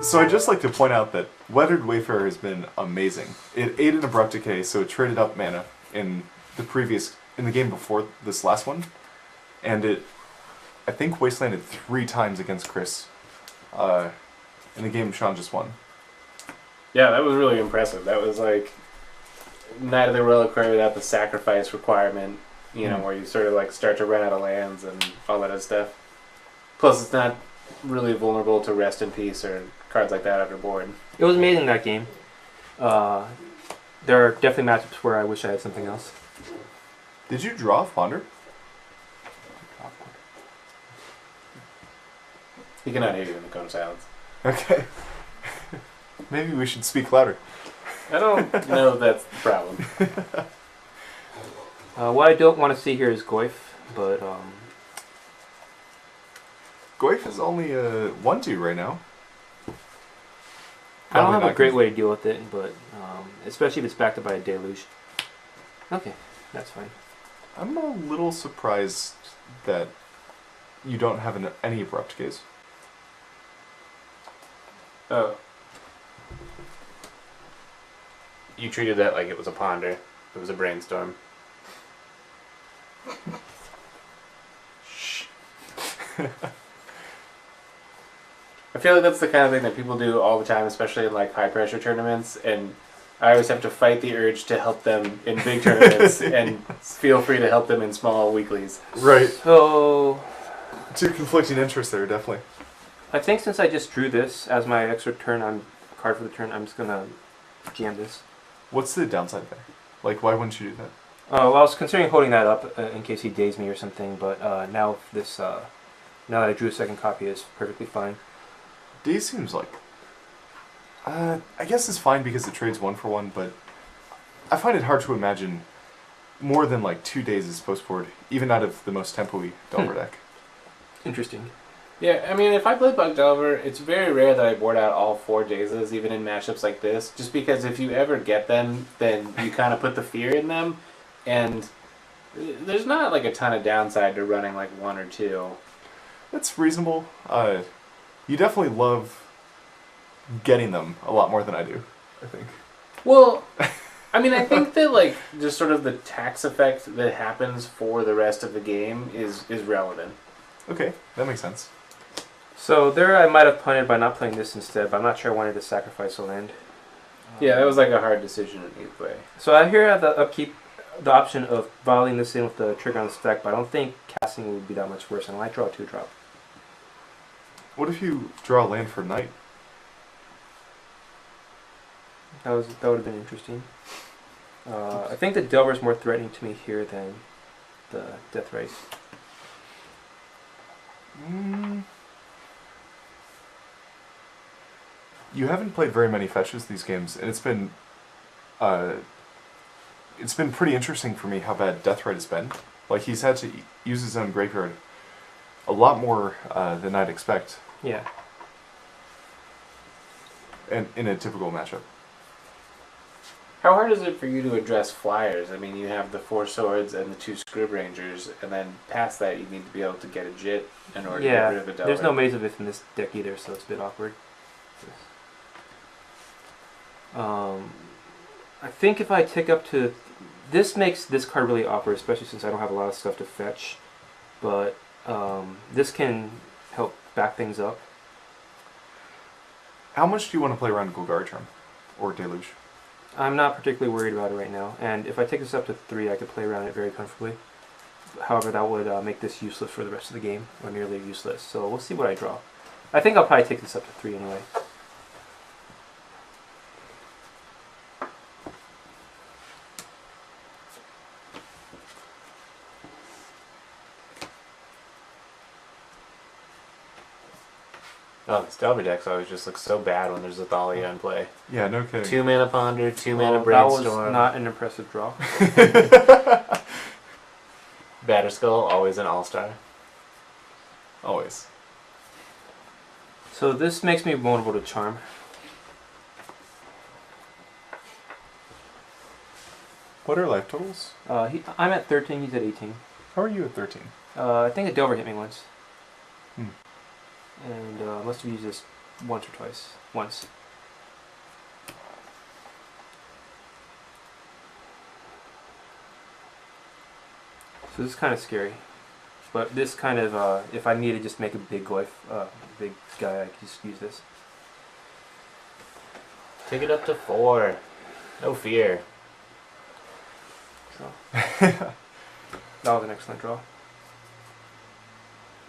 So I'd just like to point out that Weathered Wayfarer has been amazing. It ate an Abrupt Decay, so it traded up mana in the game before this last one, and it, I think, Wastelanded 3 times against Chris in the game Shawn just won. Yeah, that was really impressive. That was like Knight of the Reilquary without the sacrifice requirement, you know, where you sort of like start to run out of lands and all that other stuff. Plus, it's not really vulnerable to Rest in Peace or cards like that after board. It was amazing, that game. There are definitely matchups where I wish I had something else. Did you draw Ponder? He cannot hear you in the cone of silence. Okay. Maybe we should speak louder. I don't know if that's the problem. What I don't want to see here is Goyf, but Goyf is only a 1/2 right now. I don't Probably have a not great way to deal with it, but especially if it's backed up by a deluge. Okay, that's fine. I'm a little surprised that you don't have any Abrupt Decays. Oh. You treated that like it was a ponder. It was a brainstorm. Shh. I feel like that's the kind of thing that people do all the time, especially in like high pressure tournaments, and I always have to fight the urge to help them in big tournaments and feel free to help them in small weeklies. Right. So, Two conflicting interests there, definitely. I think since I just drew this as my extra card for the turn, I'm just gonna jam this. What's the downside there? Like, why wouldn't you do that? Well, I was considering holding that up in case he dazed me or something, but now that I drew a second copy, is perfectly fine. D seems like... I guess it's fine because it trades 1-for-1, but I find it hard to imagine more than like 2 days as post-board, even out of the most tempo-y Delver deck. Interesting. Yeah, I mean, if I play Bug Delver, it's very rare that I board out all 4 dazes, even in matchups like this, just because if you ever get them, then you kind of put the fear in them, and there's not like a ton of downside to running like 1 or 2. That's reasonable. You definitely love getting them a lot more than I do, I think. Well, I mean, I think that like just sort of the tax effect that happens for the rest of the game is relevant. Okay, that makes sense. So there I might have punted by not playing this instead, but I'm not sure I wanted to sacrifice a land. Yeah, that was like a hard decision in either way. So I here have the upkeep, the option of volleying this in with the trigger on the stack, but I don't think casting would be that much worse, and I might draw a 2-drop. What if you draw a land for night? That would have been interesting. I think the Delver is more threatening to me here than the Deathrite. You haven't played very many fetches these games, and it's been pretty interesting for me how bad Deathrite has been. Like, he's had to use his own graveyard a lot more than I'd expect. Yeah. And in a typical matchup. How hard is it for you to address flyers? I mean, you have the 4 swords and the 2 Scryb Rangers, and then past that you need to be able to get a Jitte in order to get rid of the Delver. There's no Umezawa in this deck either, so it's a bit awkward. I think if I tick up to... This makes this card really awkward, especially since I don't have a lot of stuff to fetch. But this can help back things up. How much do you want to play around Golgari Charm? Or Deluge? I'm not particularly worried about it right now. And if I take this up to 3, I could play around it very comfortably. However, that would make this useless for the rest of the game, or nearly useless. So we'll see what I draw. I think I'll probably take this up to 3 anyway. Oh, this Delver deck always just looks so bad when there's a Thalia in play. Yeah, no kidding. 2 mana Ponder, 2 mana That Brainstorm. was not an impressive draw. Batterskull, always an all-star. Always. So this makes me vulnerable to Charm. What are life totals? I'm at 13, he's at 18. How are you at 13? I think a Delver hit me once. Hmm. And must have used this once or twice. Once. So this is kind of scary. But this kind of, if I need to just make a big big guy, I can just use this. Take it up to 4. No fear. Draw. That was an excellent draw.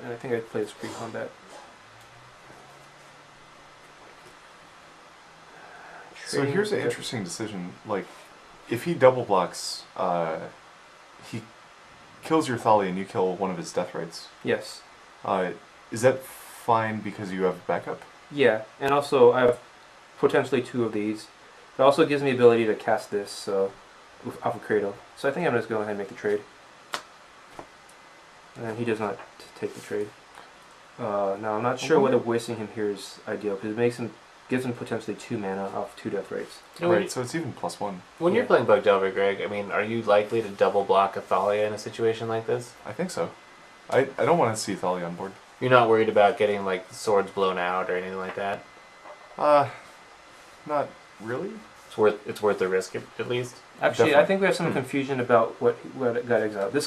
And I think I'd play this pre-combat. So here's an interesting decision. Like, if he double blocks, he kills your Thalia and you kill one of his Deathrites. Yes. Is that fine because you have backup? Yeah, and also I have potentially 2 of these. It also gives me the ability to cast this off of Cradle. So I think I'm just going to go ahead and make the trade. And he does not take the trade. Now I'm not sure whether wasting him here is ideal because it gives him potentially 2 mana off 2 Deathrites. Right, so it's even +1. When you're playing Bug Delver, Greg, I mean, are you likely to double block a Thalia in a situation like this? I think so. I don't want to see Thalia on board. You're not worried about getting like swords blown out or anything like that? Not really. It's worth the risk at least. Actually, Definitely. I think we have some confusion about what got exiled. This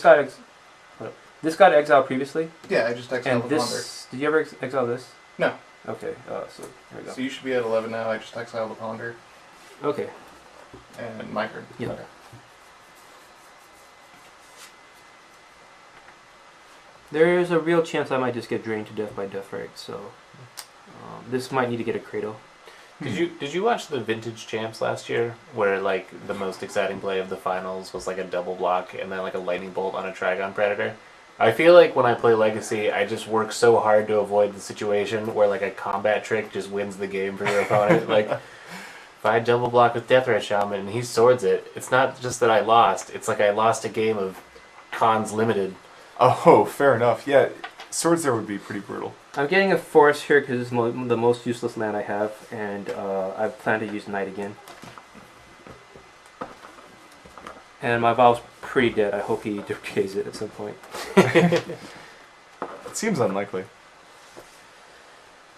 got exiled previously. Yeah, I just exiled And the Ponder. this, did you ever exile this? No. Okay, so here we go. So you should be at 11 now. I just exiled the Ponder Okay. and Micron. Yeah. Okay. There is a real chance I might just get drained to death by Deathrite, so this might need to get a Cradle. Did you watch the Vintage Champs last year, where like the most exciting play of the finals was like a double block and then like a lightning bolt on a Trigon Predator? I feel like when I play Legacy, I just work so hard to avoid the situation where like a combat trick just wins the game for your opponent. Like if I double block with Deathrite Shaman and he swords it, it's not just that I lost; it's like I lost a game of Cons Limited. Oh, fair enough. Yeah, swords there would be pretty brutal. I'm getting a forest here because it's the most useless land I have, and I plan to use Knight again. And my Vial's pretty dead. I hope he decays it at some point. It seems unlikely.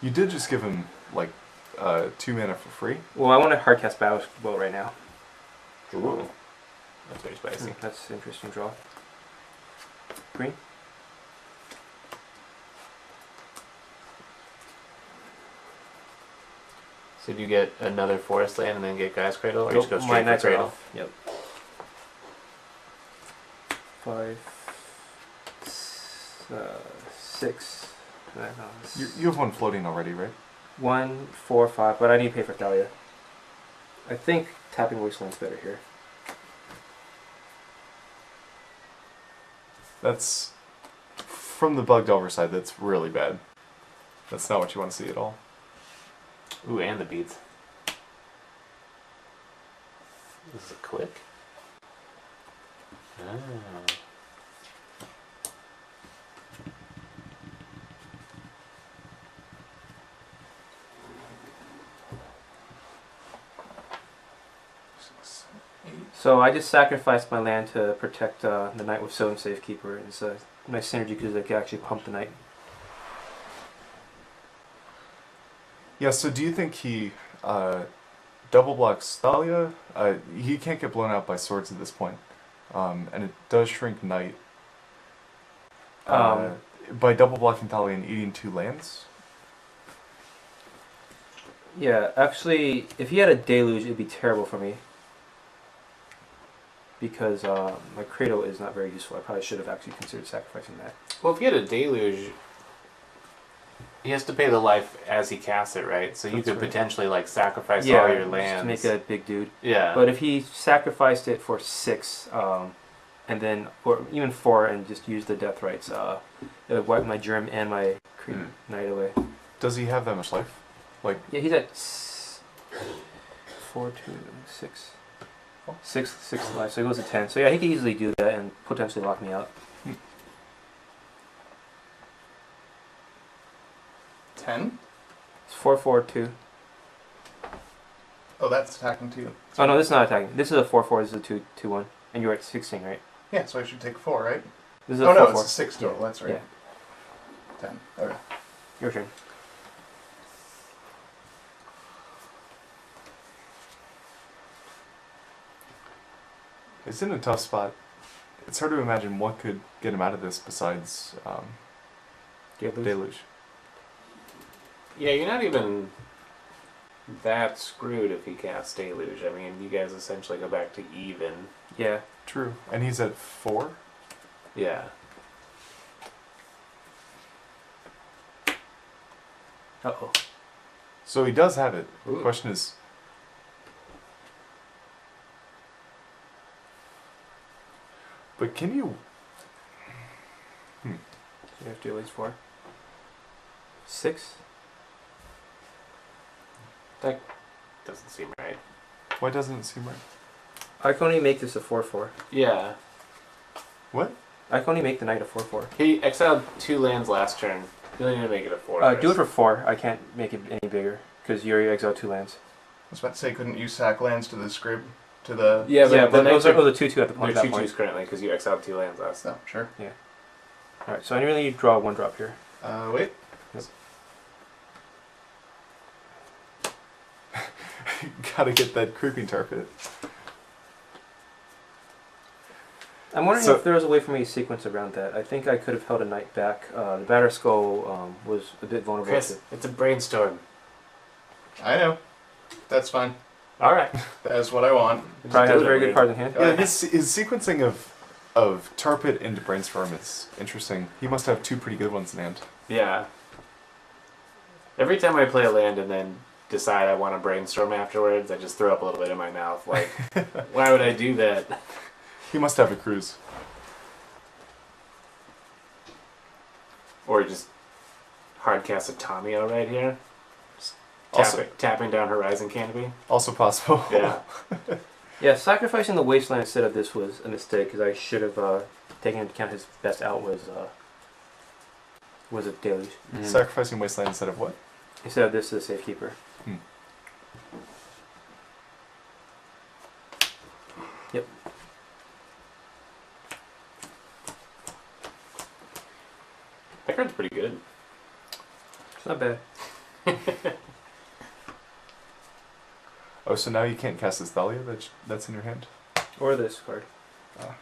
You did just give him, like, 2 mana for free? Well, I want to hardcast Battle Bolt right now. Ooh, that's very spicy. That's an interesting draw. Green? So do you get another forest land and then get Gaia's Cradle, or you just go my straight for Knights are Cradle? off. Yep. 5, 6. You have one floating already, right? 1, 4, 5, but I need to pay for Thalia. I think tapping Wasteland's better here. That's... From the Bug Delver side, that's really bad. That's not what you want to see at all. Ooh, and the beads. This is a click. Ah. So I just sacrificed my land to protect the Knight with Sylvan Safekeeper. It's a nice synergy because I can actually pump the Knight. Yeah, so do you think he double blocks Thalia? He can't get blown out by swords at this point. And it does shrink Knight. By double blocking Thalia and eating 2 lands? Yeah, actually, if he had a Deluge, it'd be terrible for me. Because my Cradle is not very useful. I probably should have actually considered sacrificing that. Well, if you had a Deluge, he has to pay the life as he casts it, right? So you That's could right. potentially like sacrifice Yeah, all your just lands. to make a big dude. Yeah. But if he sacrificed it for 6, and then, or even 4, and just used the Deathrites, it would wipe my Germ and my Knight away. Does he have that much life? Like, Yeah, he's at 4, 2, 6. 6 life, so he goes to 10. So yeah, he could easily do that and potentially lock me out. 10? It's 4, 4, 2. Oh, that's attacking too. Oh no, this is not attacking. This is a 4, 4. This is a 2, 2, 1. And you're at 16, right? Yeah, so I should take 4, right? This is Oh a no, 4, 4. it's a 6 total. That's right. Yeah. 10. Okay. Your turn. It's in a tough spot. It's hard to imagine what could get him out of this besides Deluge. Yeah, you're not even that screwed if he casts Deluge. I mean, you guys essentially go back to even. Yeah. True. And he's at 4? Yeah. Uh-oh. So he does have it. Ooh. The question is... But can you... So you have to do at least 4. 6? That doesn't seem right. Why doesn't it seem right? I can only make this a 4/4. Yeah. What? I can only make the knight a 4/4. He exiled 2 lands last turn. You only need to make it a 4. Do it for 4. I can't make it any bigger because you already exiled 2 lands. I was about to say, couldn't you sack lands to the Scryb? To the... Yeah, but but the those knights are the 2/2 at the point. they're At that 2/2s point. currently because you exiled 2 lands last. Oh, sure. Alright, so I really need to draw 1 drop here. Wait. Gotta get that creeping tar pit. I'm wondering So- if there was a way for me to sequence around that. I think I could have held a knight back. The Batter Skull was a bit vulnerable. Chris, it's a brainstorm. I know. That's fine. All right. That's what I want. Probably has very good cards in hand. Yeah, his sequencing of tar pit into brainstorm is interesting. He must have 2 pretty good ones in hand. Yeah. Every time I play a land and then decide I want to brainstorm afterwards, I just throw up a little bit in my mouth. Like, why would I do that? He must have a cruise. Or just hard cast a Tamio right here. Also- Tapping down Horizon Canopy. Also possible. Yeah. Yeah, sacrificing the Wasteland instead of this was a mistake because I should have taken into account his best out was a Deluge. Sacrificing Wasteland instead of what? Instead of this, the Safekeeper. Yep. That card's pretty good. It's not bad. Oh, so now you can't cast this Thalia that's in your hand? Or this card. Ah.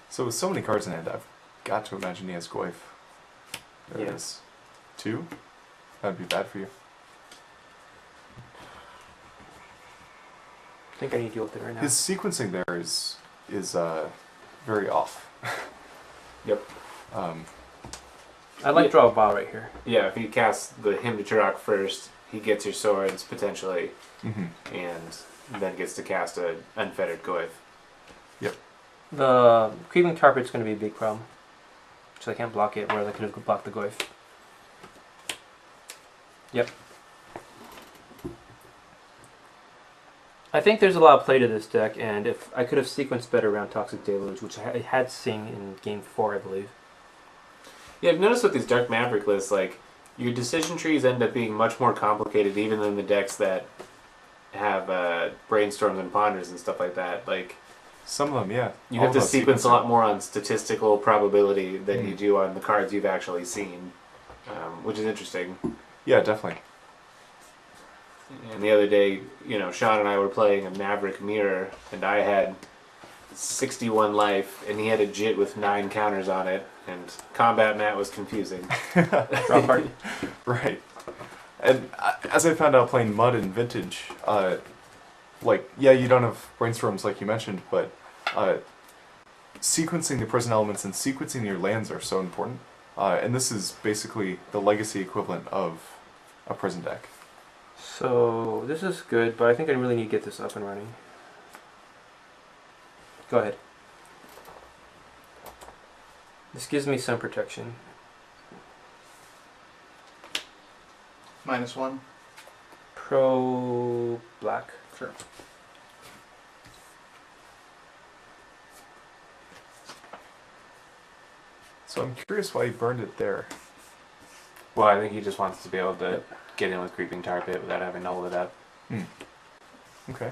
So with so many cards in hand, I've got to imagine he has Goyf. There it Yeah. is. 2? That'd be bad for you. I think I need to deal with it right now. His sequencing there is very off. Yep. I'd like to draw a Vial right here. Yeah, if you cast the Hymn to Turok first, he gets your swords potentially, Mm-hmm. and then gets to cast an Unfettered Goyf. The Creeping Carpet's going to be a big problem. So I can't block it, whereas I could have blocked the Goyf. Yep. I think there's a lot of play to this deck, and if I could have sequenced better around Toxic Deluge, which I had seen in Game 4, I believe. Yeah, I've noticed with these Dark Maverick lists, like, your decision trees end up being much more complicated even than the decks that have brainstorms and ponders and stuff like that. Like, Some of them, yeah. you All have to about sequence a sequencing. lot more on statistical probability than you Mm. do on the cards you've actually seen, which is interesting. Yeah, definitely. And the other day, Shawn and I were playing a Maverick Mirror, and I had 61 life, and he had a Jitte with 9 counters on it, and Combat Mat was confusing. Draw card. Right. And as I found out playing Mud and Vintage, you don't have brainstorms like you mentioned, but sequencing the prison elements and sequencing your lands are so important. And this is basically the legacy equivalent of a prison deck. So this is good, but I think I really need to get this up and running. Go ahead. This gives me some protection. -1. Pro black. Sure. So I'm curious why he burned it there. Well, I think he just wants to be able to get in with Creeping Tar Pit without having to hold it up. Okay.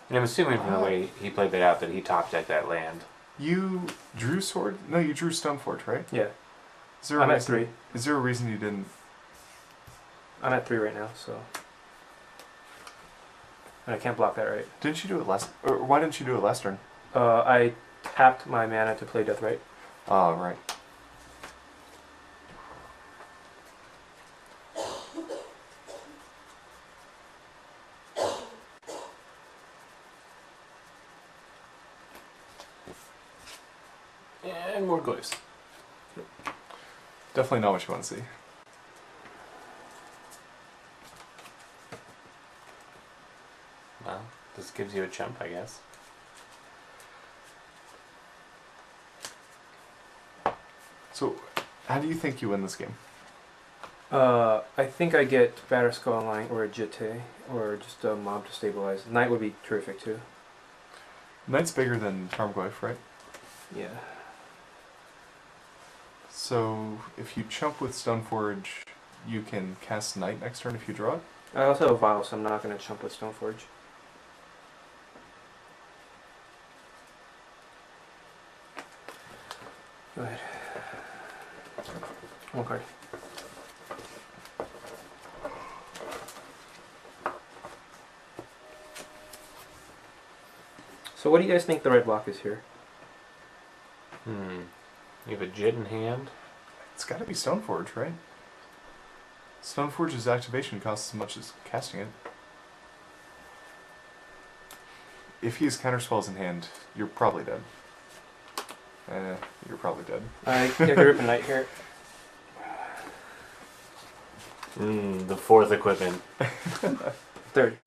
And I'm assuming from the way he played that out that he top decked that land. You drew sword? No, you drew Stoneforge, right? Yeah. Is there I'm a at reason, 3. Is there a reason you didn't? I'm at 3 right now, so. And I can't block that, right? Didn't you do it last? Or why didn't you do it last turn? I tapped my mana to play Deathrite. Oh, right. And more glyphs. Definitely not what you want to see. Well, this gives you a chump, I guess. So, how do you think you win this game? I think I get Batterskull Online or a Jitte, or just a mob to stabilize. Knight would be terrific too. Knight's bigger than Tarmogoyf, right? Yeah. So, if you chump with Stoneforge, you can cast Knight next turn if you draw it? I also have a Vial, so I'm not going to chump with Stoneforge. Go ahead. One card. So what do you guys think the red block is here? You have a Jitte in hand. It's got to be Stoneforge, right? Stoneforge's activation costs as much as casting it. If he has counterspells in hand, you're probably dead. You're probably dead. I get a rip a Knight here. The fourth equipment. Third.